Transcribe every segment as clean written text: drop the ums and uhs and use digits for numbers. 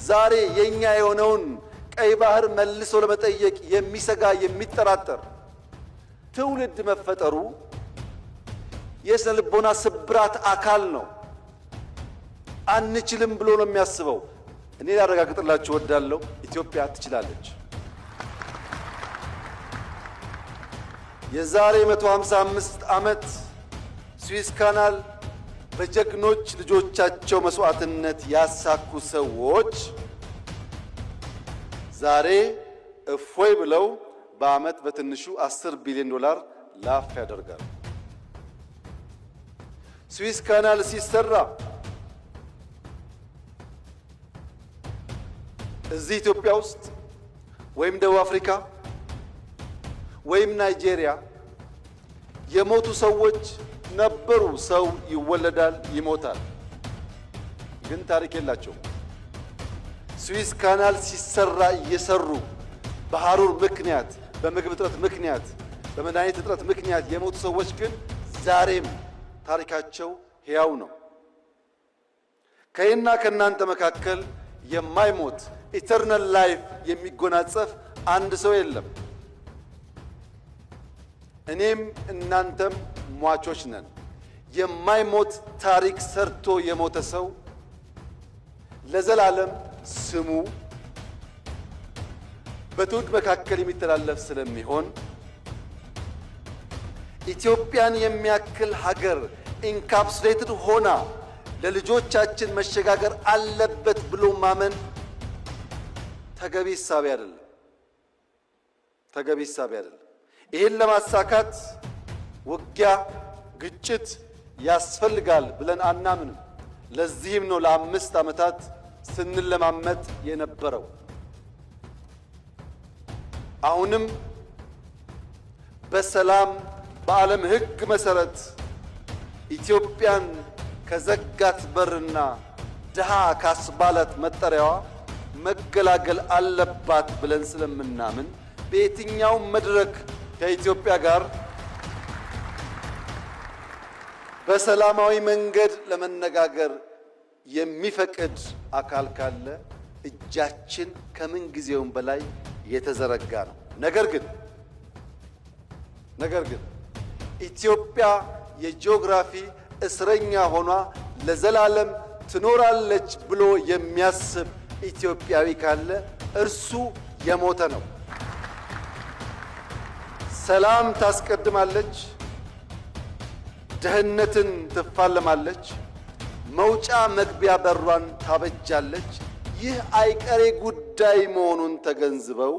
ዛሬ የኛ የሆነውን ቀይ ባህር መልሶ ለመጠየቅ የሚሰጋ የሚጠራጠር ትውልድ መፈጠሩ የስነ ልቦና ስብራት አካል ነው። አንችልም ብሎ ነው የሚያስበው። እኔ ላረጋግጥላችሁ እወዳለሁ፣ ኢትዮጵያ ትችላለች። የዛሬ 155 ዓመት ስዊስ ካናል በጀግኖች ልጆቻቸው መስዋዕትነት ያሳኩ ሰዎች ዛሬ እፎይ ብለው በአመት በትንሹ 10 ቢሊዮን ዶላር ላፍ ያደርጋሉ። ስዊስ ካናል ሲሰራ እዚህ ኢትዮጵያ ውስጥ ወይም ደቡብ አፍሪካ ወይም ናይጄሪያ የሞቱ ሰዎች ነበሩ። ሰው ይወለዳል፣ ይሞታል፣ ግን ታሪክ የላቸውም። ስዊስ ካናል ሲሰራ እየሰሩ በሐሩር ምክንያት፣ በምግብ እጥረት ምክንያት፣ በመድኃኒት እጥረት ምክንያት የሞቱ ሰዎች ግን ዛሬም ታሪካቸው ሕያው ነው። ከእኔና ከእናንተ መካከል የማይሞት ኢተርናል ላይፍ የሚጎናጸፍ አንድ ሰው የለም። እኔም እናንተም ሟቾች ነን። የማይሞት ታሪክ ሰርቶ የሞተ ሰው ለዘላለም ስሙ በትውልድ መካከል የሚተላለፍ ስለሚሆን ኢትዮጵያን የሚያክል ሀገር ኢንካፕሱሌትድ ሆና ለልጆቻችን መሸጋገር አለበት ብሎ ማመን ተገቢ ሐሳብ አይደለም። ተገቢ ሐሳብ አይደለም። ይህን ለማሳካት ውጊያ፣ ግጭት ያስፈልጋል ብለን አናምንም። ለዚህም ነው ለ5 ዓመታት ስንለማመጥ የነበረው። አሁንም በሰላም በዓለም ሕግ መሰረት ኢትዮጵያን ከዘጋት በርና ድሃ ካስባላት መጠሪያዋ መገላገል አለባት ብለን ስለምናምን በየትኛውም መድረክ ከኢትዮጵያ ጋር በሰላማዊ መንገድ ለመነጋገር የሚፈቅድ አካል ካለ እጃችን ከምን ጊዜውም በላይ የተዘረጋ ነው። ነገር ግን ኢትዮጵያ የጂኦግራፊ እስረኛ ሆኗ ለዘላለም ትኖራለች ብሎ የሚያስብ ኢትዮጵያዊ ካለ እርሱ የሞተ ነው። ሰላም ታስቀድማለች፣ ድህነትን ትፋለማለች፣ መውጫ መግቢያ በሯን ታበጃለች። ይህ አይቀሬ ጉዳይ መሆኑን ተገንዝበው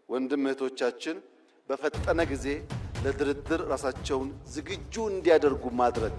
ወንድም እህቶቻችን በፈጠነ ጊዜ ለድርድር ራሳቸውን ዝግጁ እንዲያደርጉ ማድረግ